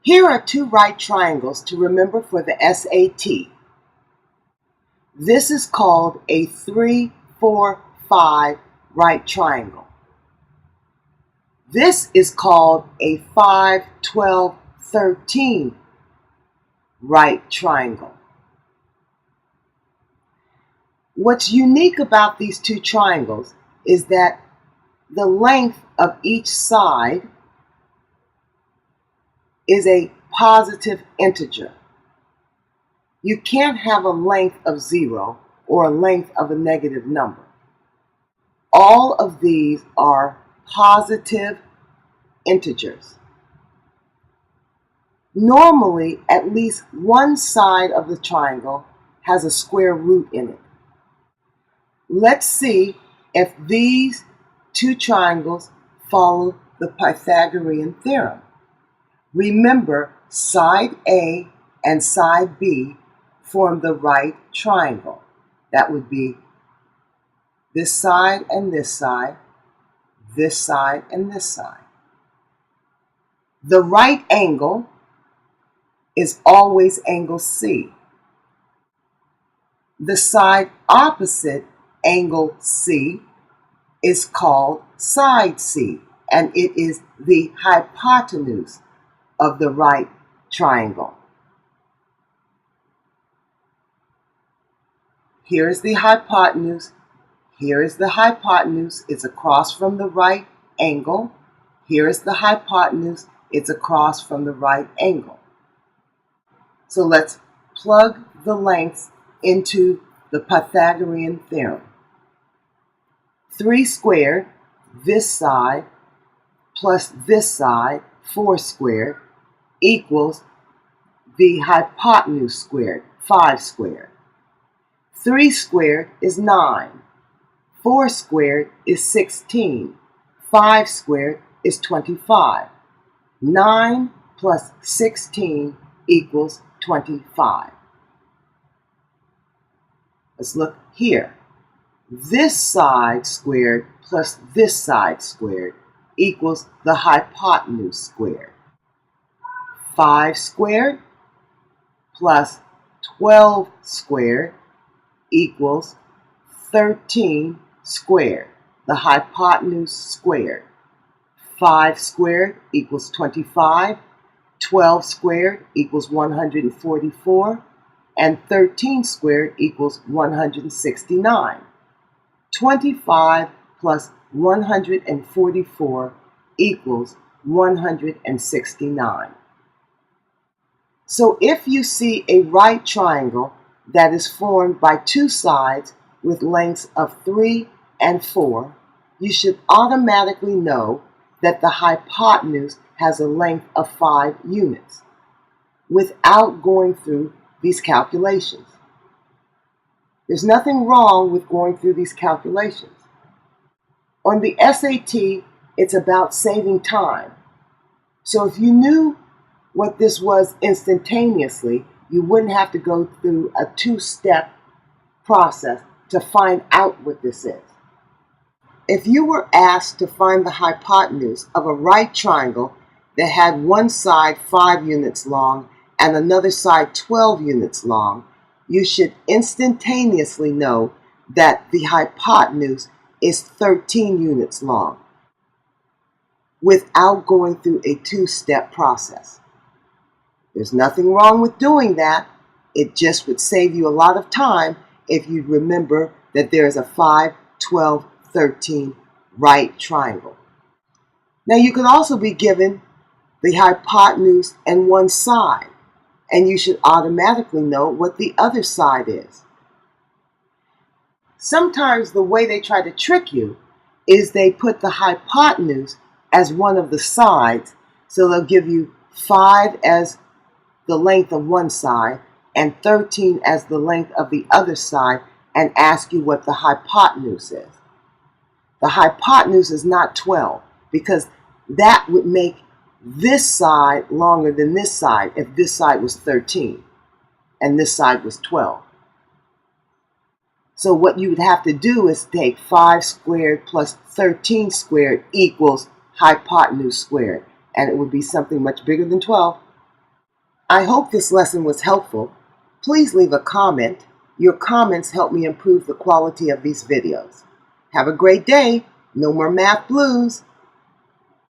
Here are two right triangles to remember for the S.A.T. This is called a 3, 4, 5 right triangle. This is called a 5, 12, 13 right triangle. What's unique about these two triangles is that the length of each side is a positive integer. You can't have a length of 0 or a length of a negative number. All of these are positive integers. Normally, at least one side of the triangle has a square root in it. Let's see if these two triangles follow the Pythagorean theorem. Remember, side A and side B form the right triangle. That would be this side and this side, this side and this side. The right angle is always angle C. The side opposite angle C is called side C, and it is the hypotenuse of the right triangle. Here is the hypotenuse. Here is the hypotenuse. It's across from the right angle. Here is the hypotenuse. It's across from the right angle. So let's plug the lengths into the Pythagorean theorem. 3 squared, this side, plus this side, 4 squared, equals the hypotenuse squared, 5 squared. 3 squared is 9. 4 squared is 16. 5 squared is 25. 9 plus 16 equals 25. Let's look here. This side squared plus this side squared equals the hypotenuse squared. 5 squared plus 12 squared equals 13 squared, the hypotenuse squared. 5 squared equals 25, 12 squared equals 144, and 13 squared equals 169. 25 plus 144 equals 169. So if you see a right triangle that is formed by two sides with lengths of 3 and 4, you should automatically know that the hypotenuse has a length of 5 units without going through these calculations. There's nothing wrong with going through these calculations. On the S.A.T., it's about saving time. So if you knew what this was instantaneously, you wouldn't have to go through a 2-step process to find out what this is. If you were asked to find the hypotenuse of a right triangle that had one side 5 units long and another side 12 units long, you should instantaneously know that the hypotenuse is 13 units long without going through a 2-step process. There's nothing wrong with doing that. It just would save you a lot of time if you remember that there is a 5, 12, 13 right triangle. Now you could also be given the hypotenuse and one side, and you should automatically know what the other side is. Sometimes the way they try to trick you is they put the hypotenuse as one of the sides, so they'll give you 5 as the length of one side and 13 as the length of the other side and ask you what the hypotenuse is. The hypotenuse is not 12 because that would make this side longer than this side if this side was 13 and this side was 12. So what you would have to do is take 5 squared plus 13 squared equals hypotenuse squared, and it would be something much bigger than 12. I hope this lesson was helpful. Please leave a comment. Your comments help me improve the quality of these videos. Have a great day. No more math blues.